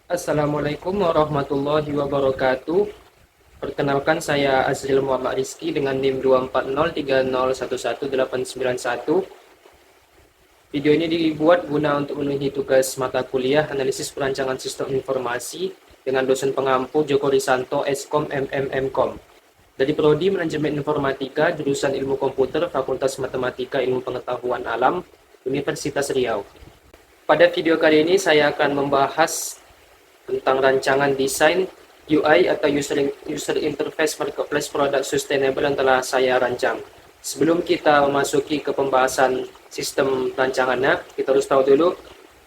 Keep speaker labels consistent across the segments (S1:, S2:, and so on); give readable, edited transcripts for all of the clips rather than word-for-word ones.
S1: Assalamualaikum warahmatullahi wabarakatuh. Perkenalkan, saya Azril Muhammad Rizky dengan NIM 24030111891. Video ini dibuat guna untuk memenuhi tugas mata kuliah Analisis Perancangan Sistem Informasi dengan dosen pengampu Joko Risanto, Eskom MMM.Com. Dari Prodi Manajemen Informatika, jurusan Ilmu Komputer, Fakultas Matematika Ilmu Pengetahuan Alam, Universitas Riau. Pada video kali ini saya akan membahas tentang rancangan desain UI atau user interface marketplace product sustainable yang telah saya rancang. Sebelum kita memasuki ke pembahasan sistem rancangannya, kita harus tahu dulu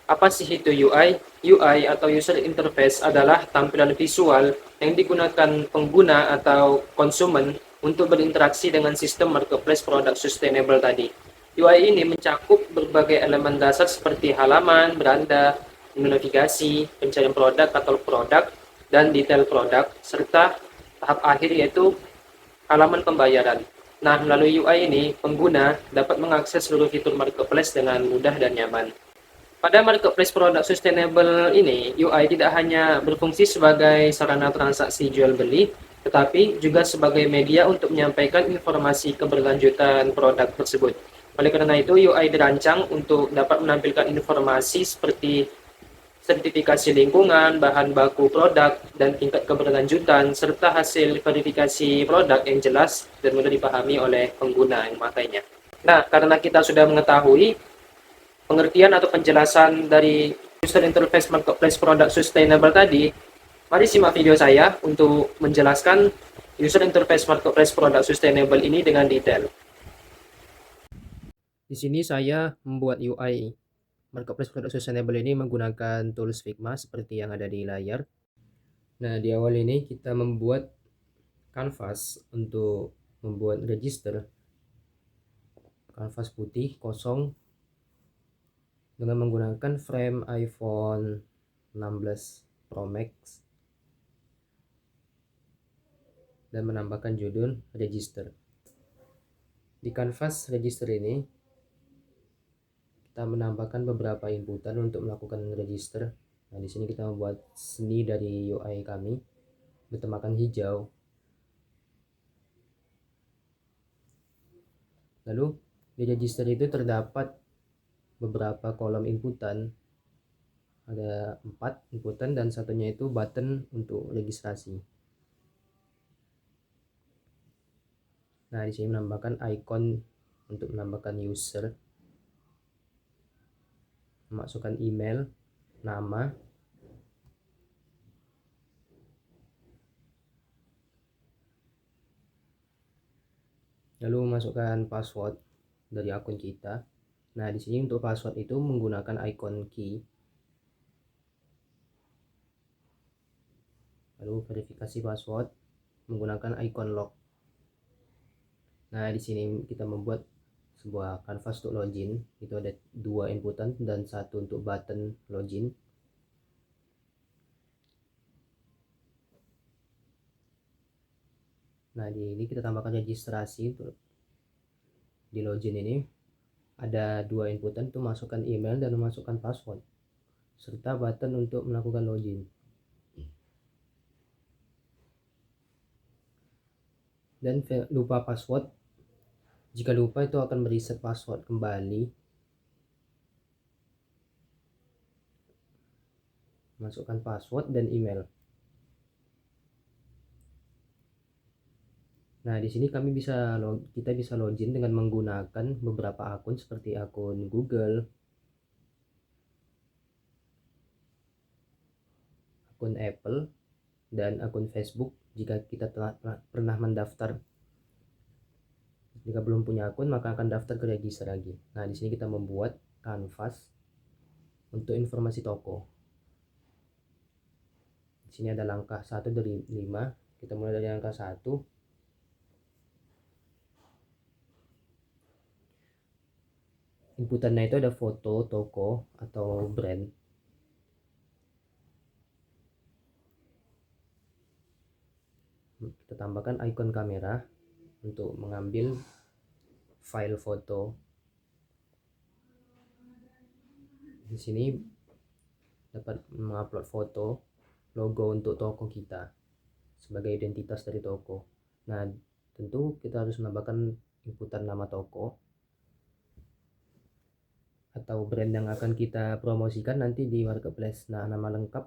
S1: apa sih itu UI. UI atau user interface adalah tampilan visual yang digunakan pengguna atau konsumen untuk berinteraksi dengan sistem marketplace product sustainable tadi. UI ini mencakup berbagai elemen dasar seperti halaman, beranda, navigasi, pencarian produk, katalog produk, dan detail produk, serta tahap akhir yaitu halaman pembayaran. Nah, melalui UI ini, pengguna dapat mengakses seluruh fitur marketplace dengan mudah dan nyaman. Pada marketplace produk sustainable ini, UI tidak hanya berfungsi sebagai sarana transaksi jual beli, tetapi juga sebagai media untuk menyampaikan informasi keberlanjutan produk tersebut. Oleh karena itu, UI dirancang untuk dapat menampilkan informasi seperti sertifikasi lingkungan, bahan baku produk, dan tingkat keberlanjutan, serta hasil verifikasi produk yang jelas dan mudah dipahami oleh pengguna yang memakainya. Nah, karena kita sudah mengetahui pengertian atau penjelasan dari user interface marketplace product sustainable tadi, mari simak video saya untuk menjelaskan user interface marketplace product sustainable ini dengan detail. Di sini saya membuat UI marketplace product sustainable ini menggunakan tools Figma seperti yang ada di layar. Nah, di awal ini kita membuat canvas untuk membuat register. Canvas putih kosong dengan menggunakan frame iPhone 16 Pro Max dan menambahkan judul register. Di canvas register ini kita menambahkan beberapa inputan untuk melakukan register. Nah, di sini kita membuat seni dari UI kami bertemakan hijau. Lalu di register itu terdapat beberapa kolom inputan. Ada 4 inputan dan satunya itu button untuk registrasi. Nah, di sini menambahkan icon untuk menambahkan user, memasukkan email, nama, lalu memasukkan password dari akun kita. Nah, di sini untuk password itu menggunakan icon key. Lalu verifikasi password menggunakan icon lock. Nah, di sini kita membuat sebuah canvas untuk login. Itu ada 2 inputan dan 1 untuk button login. Nah, di ini kita tambahkan registrasi untuk di login ini. Ada 2 inputan untuk masukkan email dan memasukkan password, serta button untuk melakukan login. Dan lupa password, jika lupa itu akan mereset password kembali. Masukkan password dan email. Nah, di sini kita bisa login dengan menggunakan beberapa akun seperti akun Google, akun Apple, dan akun Facebook jika kita pernah mendaftar. Jika belum punya akun, maka akan daftar ke register lagi. Nah, di sini kita membuat canvas untuk informasi toko. Di sini ada langkah 1 dari 5. Kita mulai dari langkah 1. Inputannya itu ada foto toko atau brand. Kita tambahkan icon kamera untuk mengambil file foto. Di sini dapat mengupload foto logo untuk toko kita sebagai identitas dari toko. Nah, tentu kita harus menambahkan inputan nama toko atau brand yang akan kita promosikan nanti di marketplace. Nah, nama lengkap,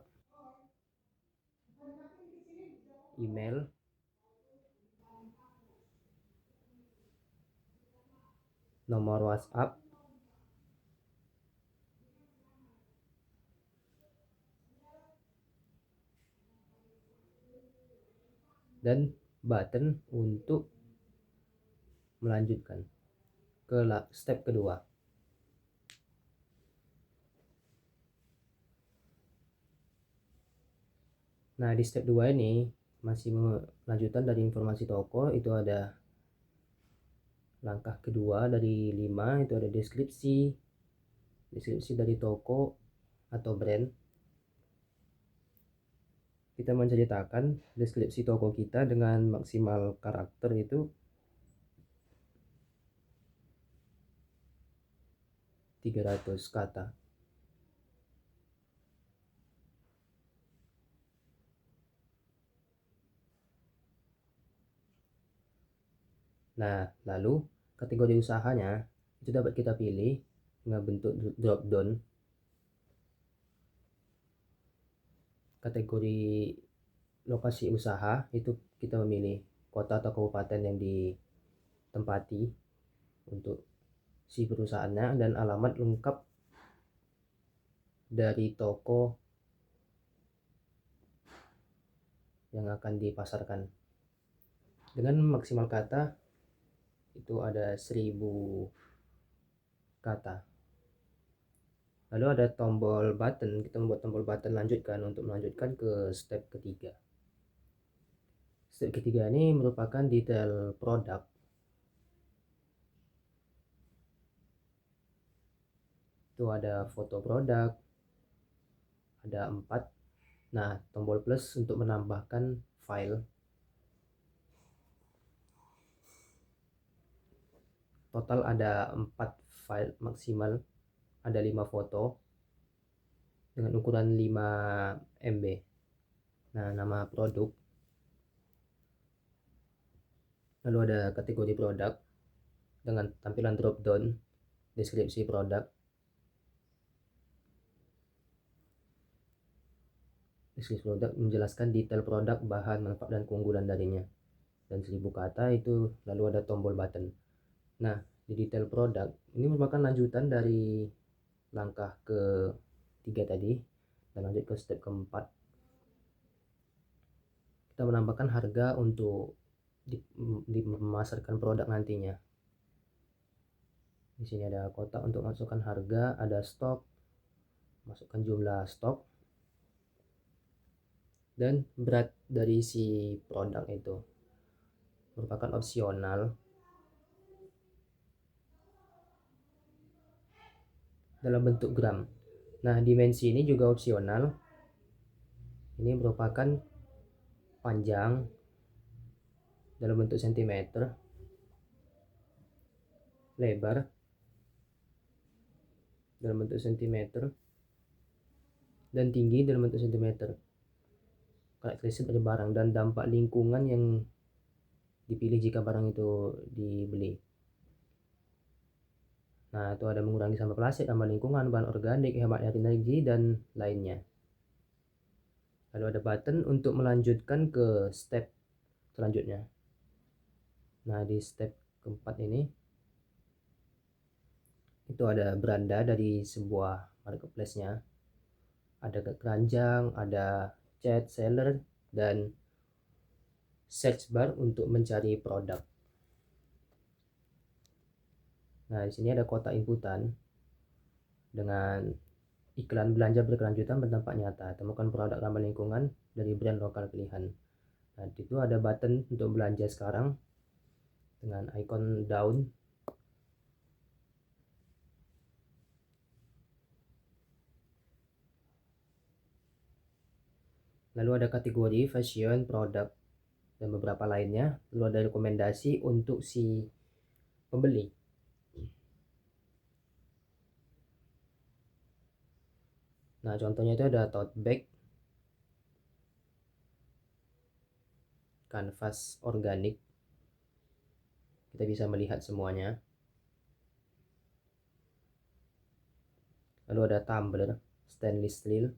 S1: email, nomor WhatsApp, dan button untuk melanjutkan ke step kedua. Nah, di step 2 ini masih lanjutan dari informasi toko. Itu ada langkah kedua dari 5, itu ada deskripsi dari toko atau brand. Kita menceritakan deskripsi toko kita dengan maksimal karakter itu 300 kata. Nah, lalu kategori usahanya itu dapat kita pilih dengan bentuk drop down. Kategori lokasi usaha itu kita memilih kota atau kabupaten yang ditempati untuk si perusahaannya dan alamat lengkap dari toko yang akan dipasarkan. Dengan maksimal kata itu ada 1000 kata. Lalu ada tombol button, kita membuat tombol button lanjutkan untuk melanjutkan ke step ketiga. Step ketiga ini merupakan detail produk. Itu ada foto produk, ada 4. Nah, tombol plus untuk menambahkan file. Total ada 4 file maksimal, ada 5 foto dengan ukuran 5 MB. Nah, nama produk. Lalu ada kategori produk dengan tampilan drop down, deskripsi produk. Deskripsi produk menjelaskan detail produk, bahan, manfaat, dan keunggulan darinya. Dan 1000 kata itu, lalu ada tombol button. Nah, di detail produk ini merupakan lanjutan dari langkah ke-3 tadi dan lanjut ke step ke-4. Kita menambahkan harga untuk memasarkan produk nantinya. Di sini ada kotak untuk masukkan harga, ada stok, masukkan jumlah stok, dan berat dari si produk itu merupakan opsional dalam bentuk gram. Nah, dimensi ini juga opsional. Ini merupakan panjang dalam bentuk cm, lebar dalam bentuk cm, dan tinggi dalam bentuk cm. Karakteristik dari barang dan dampak lingkungan yang dipilih jika barang itu dibeli. Nah, itu ada mengurangi sampah plastik, ramah lingkungan, bahan organik, hemat energi, dan lainnya. Lalu ada button untuk melanjutkan ke step selanjutnya. Nah, di step keempat ini itu ada beranda dari sebuah marketplace-nya. Ada keranjang, ada chat seller, dan search bar untuk mencari produk. Nah, di sini ada kotak inputan dengan iklan belanja berkelanjutan berdampak nyata. Temukan produk ramah lingkungan dari brand lokal pilihan. Nah, itu ada button untuk belanja sekarang dengan icon down. Lalu ada kategori fashion, produk, dan beberapa lainnya. Lalu ada rekomendasi untuk si pembeli. Nah, contohnya itu ada tote bag, kanvas organik. Kita bisa melihat semuanya. Lalu ada tumbler stainless steel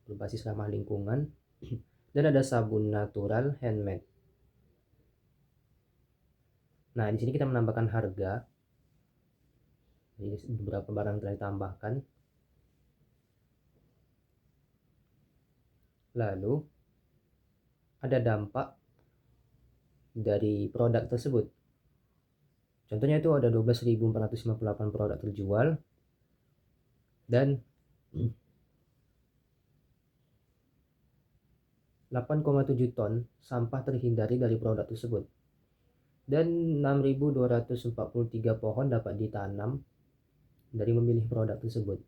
S1: berbasis ramah lingkungan. Dan ada sabun natural handmade. Nah, di sini kita menambahkan harga. Jadi beberapa barang telah ditambahkan. Lalu ada dampak dari produk tersebut. Contohnya itu ada 12.458 produk terjual dan 8,7 ton sampah terhindari dari produk tersebut. Dan 6.243 pohon dapat ditanam dari memilih produk tersebut.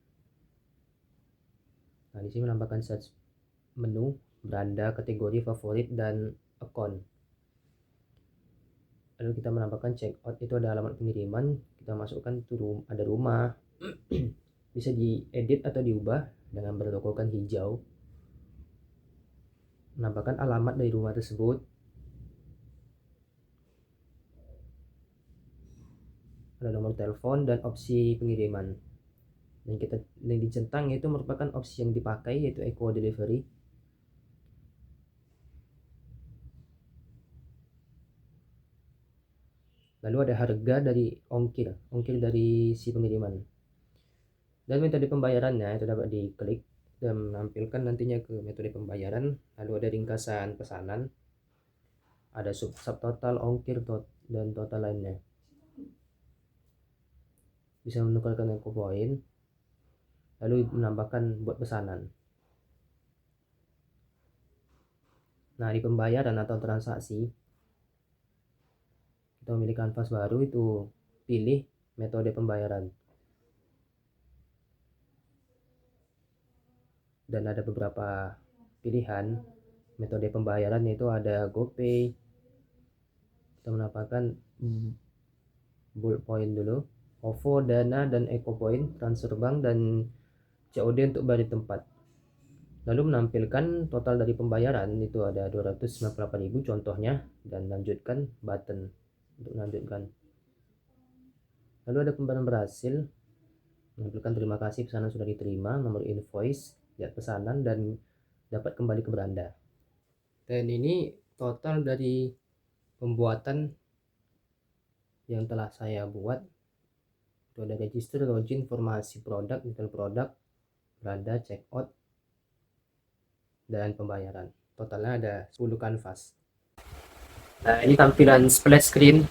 S1: Nah, di sini menambahkan search menu, beranda, kategori, favorit, dan account. Lalu kita menambahkan checkout, itu ada alamat pengiriman, kita masukkan itu ada rumah. Bisa diedit atau diubah dengan berlogokan hijau. Menambahkan alamat dari rumah tersebut. Ada nomor telepon dan opsi pengiriman. Dan yang dicentang itu merupakan opsi yang dipakai, yaitu Eco Delivery. Lalu ada harga dari ongkir dari si pengiriman. Dan metode pembayarannya itu dapat diklik dan menampilkan nantinya ke metode pembayaran. Lalu ada ringkasan pesanan, ada subtotal, ongkir, dan total lainnya. Bisa menukarkan Eco Point, lalu menambahkan buat pesanan. Nah, di pembayaran atau transaksi, kita memilih kanvas baru, itu pilih metode pembayaran. Dan ada beberapa pilihan metode pembayaran, yaitu ada GoPay. Kita menambahkan bulk point dulu, OVO, Dana, dan Eco Point, transfer bank, dan COD untuk bayar di tempat. Lalu menampilkan total dari pembayaran, itu ada 298.000 contohnya, dan lanjutkan button untuk melanjutkan. Lalu ada pembayaran berhasil, menampilkan terima kasih pesanan sudah diterima, nomor invoice, lihat pesanan, dan dapat kembali ke beranda. Dan ini total dari pembuatan yang telah saya buat. Itu ada register, login, informasi produk, detail produk, beranda, checkout, dan pembayaran. Totalnya ada 10 kanvas. Nah, ini tampilan splash screen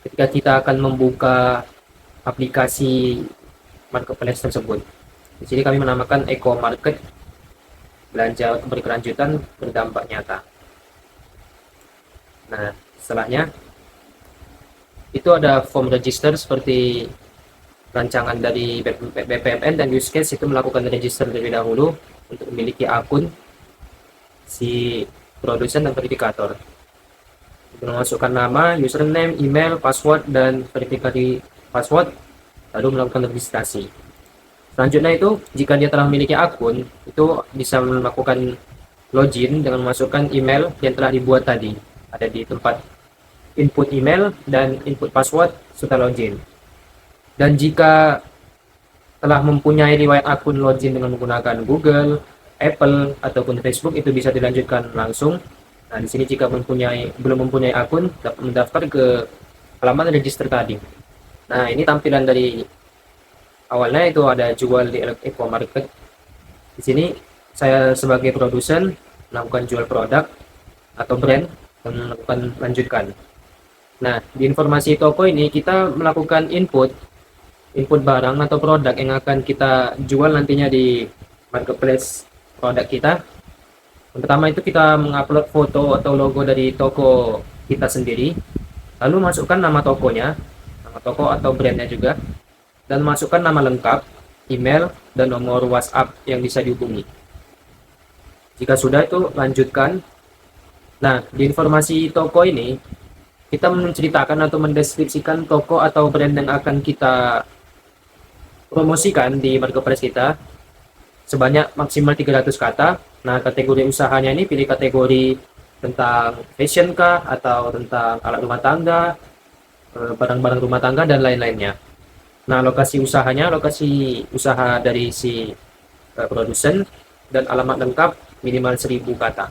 S1: ketika kita akan membuka aplikasi marketplace tersebut. Di sini kami menamakan Eco Market, belanja berkelanjutan, berdampak nyata. Nah, setelahnya itu ada form register seperti rancangan dari BPMN, dan use case itu melakukan register terlebih dahulu untuk memiliki akun si produsen dan verifikator. Memasukkan nama, username, email, password, dan verifikasi password, lalu melakukan registrasi. Selanjutnya itu, jika dia telah memiliki akun, itu bisa melakukan login dengan memasukkan email yang telah dibuat tadi. Ada di tempat input email dan input password serta login. Dan jika telah mempunyai riwayat akun login dengan menggunakan Google, Apple, ataupun Facebook, itu bisa dilanjutkan langsung. Nah, di sini jika belum mempunyai akun, dapat mendaftar ke halaman register tadi. Nah, ini tampilan dari awalnya, itu ada jual di Eco Market. Di sini saya sebagai produsen melakukan jual produk atau brand dan melakukan lanjutkan. Nah, di informasi toko ini kita melakukan input barang atau produk yang akan kita jual nantinya di marketplace produk kita. Yang pertama itu kita mengupload foto atau logo dari toko kita sendiri, lalu masukkan nama tokonya, nama toko atau brandnya juga, dan masukkan nama lengkap, email, dan nomor WhatsApp yang bisa dihubungi. Jika sudah, itu lanjutkan. Nah, di informasi toko ini kita menceritakan atau mendeskripsikan toko atau brand yang akan kita promosikan di marketplace kita sebanyak maksimal 300 kata. Nah, kategori usahanya ini pilih kategori tentang fashion kah, atau tentang alat rumah tangga, barang-barang rumah tangga, dan lain-lainnya. Nah, lokasi usahanya, lokasi usaha dari si produsen, dan alamat lengkap minimal 1000 kata.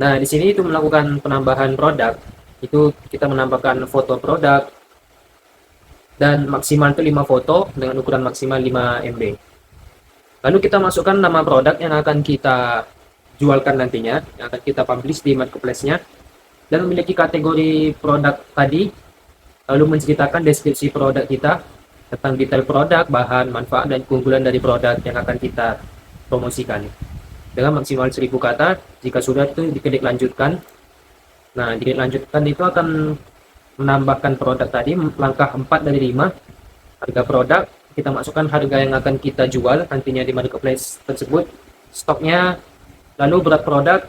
S1: Nah, di sini itu melakukan penambahan produk, itu kita menambahkan foto produk, dan maksimal itu 5 foto dengan ukuran maksimal 5 MB. Lalu kita masukkan nama produk yang akan kita jualkan nantinya, yang akan kita publish di marketplace-nya, dan memiliki kategori produk tadi, lalu menceritakan deskripsi produk kita, tentang detail produk, bahan, manfaat, dan keunggulan dari produk yang akan kita promosikan. Dengan maksimal 1000 kata, jika sudah itu diklik lanjutkan. Nah, diklik lanjutkan itu akan menambahkan produk tadi, langkah 4 dari 5, harga produk, kita masukkan harga yang akan kita jual nantinya di marketplace tersebut, stoknya, lalu berat produk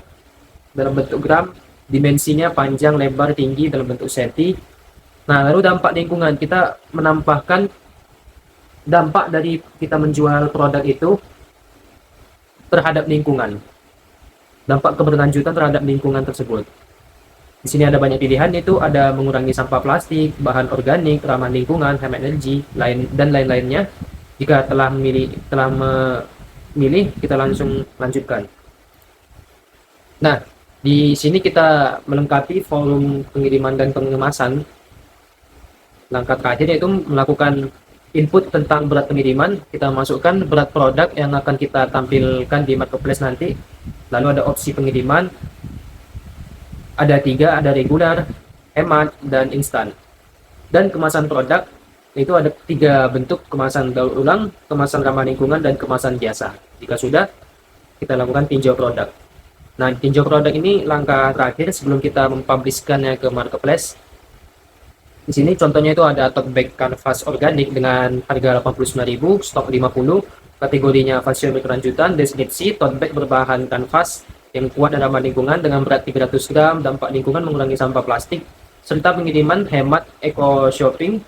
S1: dalam bentuk gram, dimensinya panjang, lebar, tinggi dalam bentuk senti. Nah, lalu dampak lingkungan, kita menambahkan dampak dari kita menjual produk itu terhadap lingkungan, dampak keberlanjutan terhadap lingkungan tersebut. Di sini ada banyak pilihan, itu ada mengurangi sampah plastik, bahan organik, ramah lingkungan, hemat energi, dan lain-lainnya. Jika telah memilih, kita langsung lanjutkan. Nah, di sini kita melengkapi forum pengiriman dan pengemasan. Langkah terakhir yaitu melakukan input tentang berat pengiriman, kita masukkan berat produk yang akan kita tampilkan di marketplace nanti. Lalu ada opsi pengiriman, ada 3, ada regular, hemat, dan instan. Dan kemasan produk, itu ada 3 bentuk: kemasan daur ulang, kemasan ramah lingkungan, dan kemasan biasa. Jika sudah, kita lakukan tinjau produk. Nah, tinjau produk ini langkah terakhir sebelum kita mempublishkannya ke marketplace. Di sini contohnya itu ada tote bag kanvas organik dengan harga 89.000, stok 50, kategorinya fashion berkelanjutan, deskripsi, tote bag berbahan kanvas yang kuat dan ramah lingkungan dengan berat 300 gram, dampak lingkungan mengurangi sampah plastik, serta pengiriman hemat eco shopping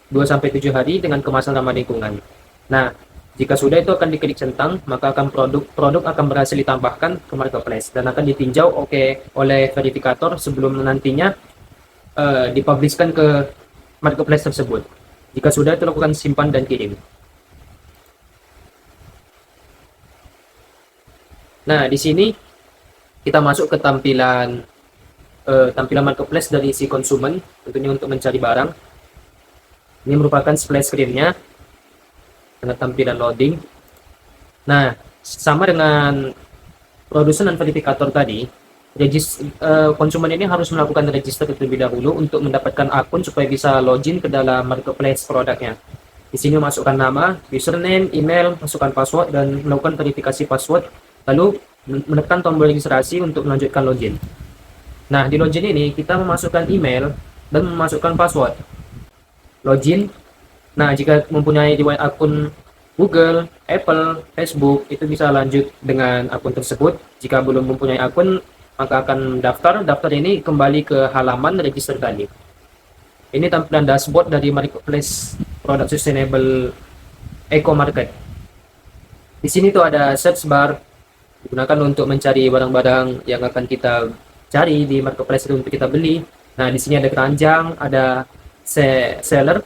S1: 2-7 hari dengan kemasan ramah lingkungan. Nah, jika sudah itu akan diklik centang, maka akan produk akan berhasil ditambahkan ke marketplace dan akan ditinjau oleh verifikator sebelum nantinya dipublishkan ke marketplace tersebut. Jika sudah, itu lakukan simpan dan kirim. Nah, di sini kita masuk ke tampilan marketplace dari si konsumen, tentunya untuk mencari barang. Ini merupakan splash screen-nya dengan tampilan loading. Nah, sama dengan produsen dan verifikator tadi, konsumen ini harus melakukan register terlebih dahulu untuk mendapatkan akun supaya bisa login ke dalam marketplace produknya. Di sini masukkan nama, username, email, masukkan password, dan melakukan verifikasi password, lalu menekan tombol registrasi untuk melanjutkan login. Nah, di login ini kita memasukkan email dan memasukkan password. Login. Nah, jika mempunyai akun Google, Apple, Facebook, itu bisa lanjut dengan akun tersebut. Jika belum mempunyai akun, maka akan daftar ini kembali ke halaman register tadi. Ini tampilan dashboard dari marketplace produk sustainable eco market. Di sini tuh ada search bar, digunakan untuk mencari barang-barang yang akan kita cari di marketplace itu untuk kita beli. Nah, di sini ada keranjang, ada seller,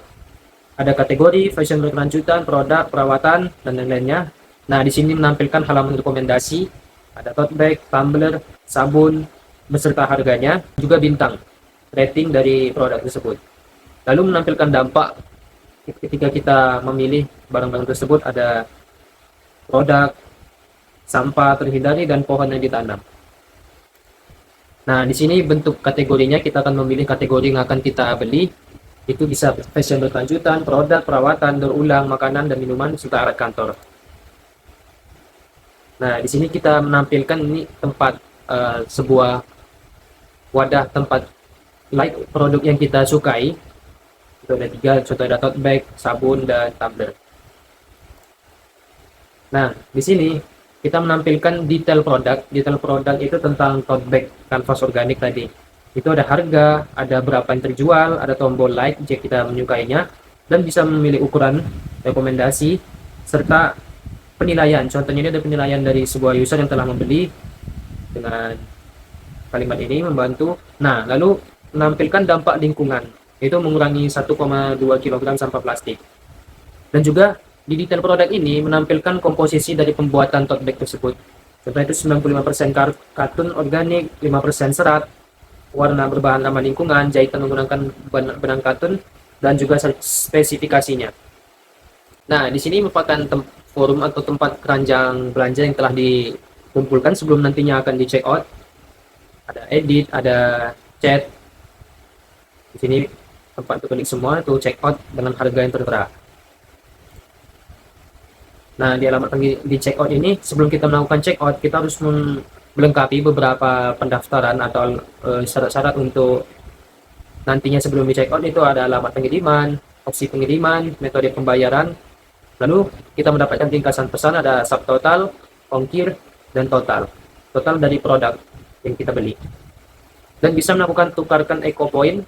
S1: ada kategori, fashion berkelanjutan, produk, perawatan, dan lain-lainnya. Nah, di sini menampilkan halaman rekomendasi, ada tote bag, tumbler, sabun, beserta harganya, juga bintang, rating dari produk tersebut. Lalu menampilkan dampak ketika kita memilih barang-barang tersebut, ada produk, sampah terhindari, dan pohon yang ditanam. Nah, di sini bentuk kategorinya, kita akan memilih kategori yang akan kita beli. Itu bisa fashion berkelanjutan, produk, perawatan, daur ulang, makanan dan minuman, serta alat kantor. Nah, di sini kita menampilkan ini tempat sebuah wadah tempat produk yang kita sukai. Itu ada 3, contoh ada tote bag, sabun, dan tumbler. Nah, di sini kita menampilkan detail produk. Detail produk itu tentang tote bag kanvas organik tadi. Itu ada harga, ada berapa yang terjual, ada tombol like jika kita menyukainya, dan bisa memilih ukuran, rekomendasi, serta penilaian. Contohnya ini ada penilaian dari sebuah user yang telah membeli. dengan kalimat ini membantu. Nah, lalu menampilkan dampak lingkungan, yaitu mengurangi 1,2 kg sampah plastik. Dan juga di detail produk ini menampilkan komposisi dari pembuatan tote bag tersebut. Contohnya itu 95% katun organik, 5% serat, warna berbahan ramah lingkungan, jahitan menggunakan benang katun, dan juga spesifikasinya. Nah, di sini merupakan forum atau tempat keranjang belanja yang telah dikumpulkan sebelum nantinya akan di check out. Ada edit, ada chat. Di sini tempat untuk klik semua itu check out dengan harga yang tertera. Nah, di alamat di check out ini, sebelum kita melakukan check out, kita harus melengkapi beberapa pendaftaran atau syarat-syarat untuk nantinya sebelum di check out. Itu ada alamat pengiriman, opsi pengiriman, metode pembayaran. Lalu kita mendapatkan ringkasan pesan, ada subtotal, ongkir, dan total. Total dari produk yang kita beli. Dan bisa melakukan tukarkan eco point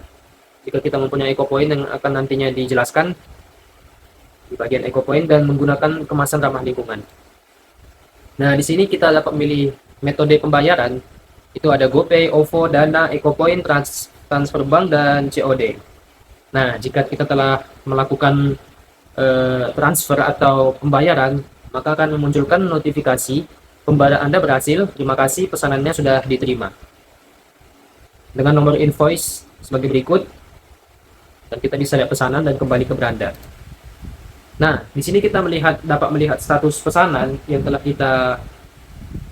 S1: jika kita mempunyai eco point yang akan nantinya dijelaskan di bagian eco point, dan menggunakan kemasan ramah lingkungan. Nah, di sini kita dapat memilih metode pembayaran. Itu ada GoPay, OVO, Dana, EcoPoint, transfer bank, dan COD. Nah, jika kita telah melakukan transfer atau pembayaran, maka akan memunculkan notifikasi pembayaran Anda berhasil. Terima kasih, pesanannya sudah diterima. Dengan nomor invoice sebagai berikut, dan kita bisa lihat pesanan dan kembali ke beranda. Nah, di sini kita dapat melihat status pesanan yang telah kita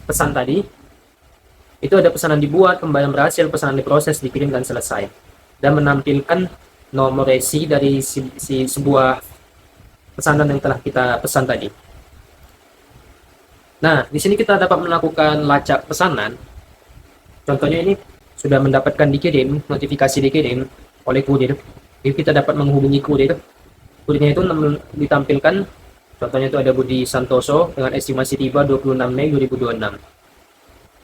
S1: pesan tadi. Itu ada pesanan dibuat, pembayaran berhasil, pesanan diproses, dikirim, dan selesai. Dan menampilkan nomor resi dari sebuah pesanan yang telah kita pesan tadi. Nah, di sini kita dapat melakukan lacak pesanan. Contohnya ini sudah mendapatkan dikirim, notifikasi dikirim oleh kurir. Jadi kita dapat menghubungi kurir. Kurirnya itu ditampilkan, contohnya itu ada Budi Santoso dengan estimasi tiba 26 Mei 2026.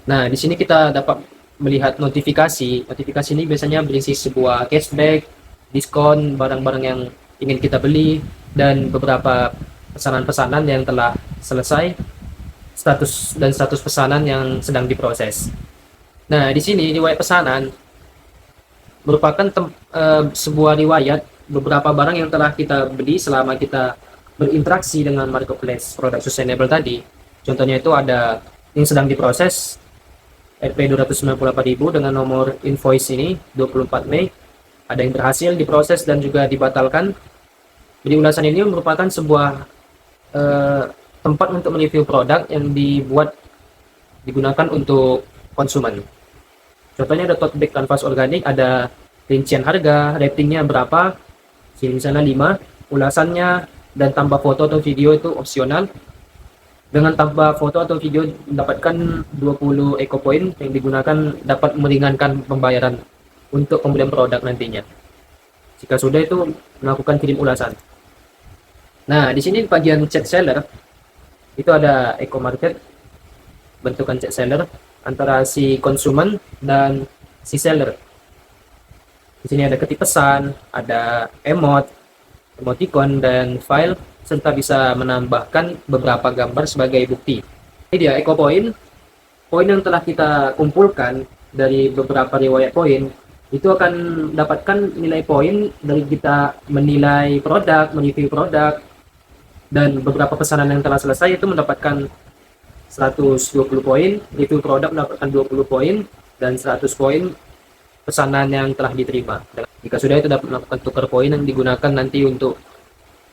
S1: Nah, di sini kita dapat melihat notifikasi. Notifikasi ini biasanya berisi sebuah cashback, diskon barang-barang yang ingin kita beli, dan beberapa pesanan-pesanan yang telah selesai, status pesanan yang sedang diproses. Nah, di sini riwayat pesanan merupakan sebuah riwayat beberapa barang yang telah kita beli selama kita berinteraksi dengan marketplace produk sustainable tadi. Contohnya itu ada yang sedang diproses Rp 298.000 dengan nomor invoice ini 24 Mei, ada yang berhasil diproses dan juga dibatalkan. Jadi ulasan ini merupakan sebuah tempat untuk mereview produk yang digunakan untuk konsumen. Contohnya ada tote bag kanvas organik, ada rincian harga, ratingnya berapa, misalnya 5, ulasannya, dan tambah foto atau video itu opsional. Dengan tambah foto atau video mendapatkan 20 eco point yang digunakan dapat meringankan pembayaran untuk pembelian produk nantinya. Jika sudah itu melakukan kirim ulasan. Nah, di sini bagian chat seller itu ada eco market, bentukan chat seller antara si konsumen dan si seller. Di sini ada ketik pesan, ada emoticon, dan file, serta bisa menambahkan beberapa gambar sebagai bukti. Ini dia eco point. Poin yang telah kita kumpulkan dari beberapa riwayat poin itu akan mendapatkan nilai poin dari kita menilai produk, mereview produk, dan beberapa pesanan yang telah selesai itu mendapatkan 120 poin, review produk mendapatkan 20 poin, dan 100 poin pesanan yang telah diterima. Jika sudah, itu dapat melakukan tukar poin yang digunakan nanti untuk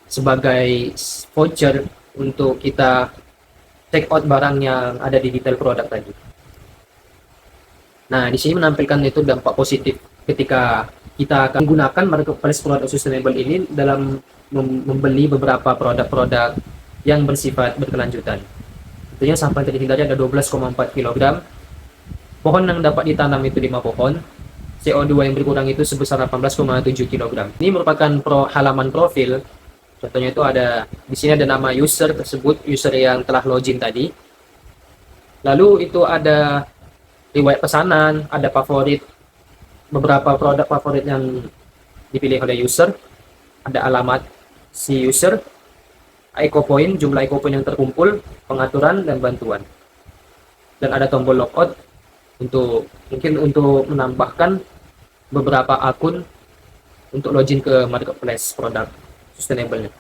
S1: sebagai voucher untuk kita check out barang yang ada di detail produk tadi. Nah, di sini menampilkan itu dampak positif ketika kita akan menggunakan marketplace produk sustainable ini dalam membeli beberapa produk-produk yang bersifat berkelanjutan. Tentunya sampah yang terhindari ada 12,4 kg. Pohon yang dapat ditanam itu 5 pohon. CO2 yang berkurang itu sebesar 18,7 kg. Ini merupakan halaman profil. Contohnya itu ada di sini ada nama user tersebut, user yang telah login tadi. Lalu itu ada riwayat pesanan, ada favorit, beberapa produk favorit yang dipilih oleh user, ada alamat si user, eco point, jumlah eco point yang terkumpul, pengaturan, dan bantuan. Dan ada tombol logout Untuk menambahkan beberapa akun untuk login ke marketplace produk sustainable.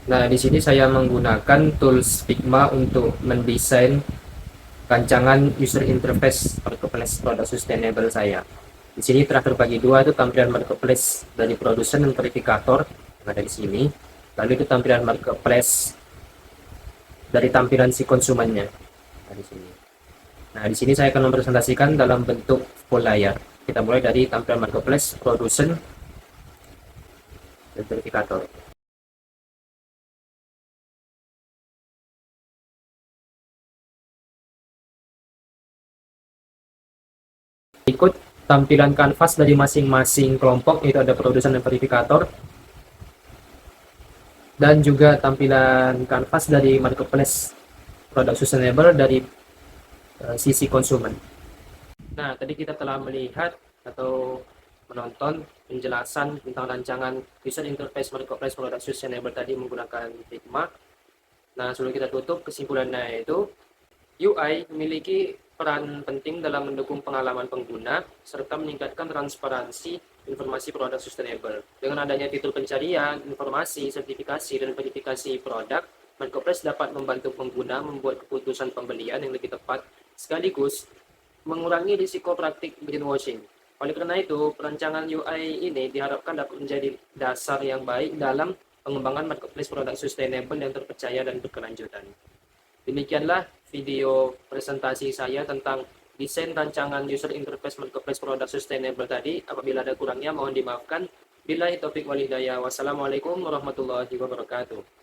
S1: Nah, di sini saya menggunakan tools Figma untuk mendesain rancangan user interface marketplace produk sustainable saya. Di sini telah terbagi dua, itu tampilan marketplace dari produsen dan verifikator yang ada di sini. Lalu itu tampilan marketplace dari tampilan si konsumennya. Nah, di sini. Nah, di sini saya akan mempresentasikan dalam bentuk full layar. Kita mulai dari tampilan marketplace, produsen, dan verifikator. Ikut tampilan kanvas dari masing-masing kelompok, yaitu ada produsen dan verifikator, dan juga tampilan kanvas dari marketplace produk sustainable dari sisi konsumen. Nah, tadi kita telah melihat atau menonton penjelasan tentang rancangan user interface marketplace produk sustainable tadi menggunakan Figma. Nah, sebelum kita tutup, kesimpulannya itu UI memiliki peran penting dalam mendukung pengalaman pengguna serta meningkatkan transparansi informasi produk sustainable. Dengan adanya fitur pencarian, informasi, sertifikasi, dan verifikasi produk, marketplace dapat membantu pengguna membuat keputusan pembelian yang lebih tepat, sekaligus mengurangi risiko praktik greenwashing. Oleh karena itu, perancangan UI ini diharapkan dapat menjadi dasar yang baik dalam pengembangan marketplace produk sustainable yang terpercaya dan berkelanjutan. Demikianlah video presentasi saya tentang desain rancangan user interface marketplace produk sustainable tadi. Apabila ada kurangnya mohon dimaafkan. Billahi taufik wal hidayah. Wassalamualaikum warahmatullahi wabarakatuh.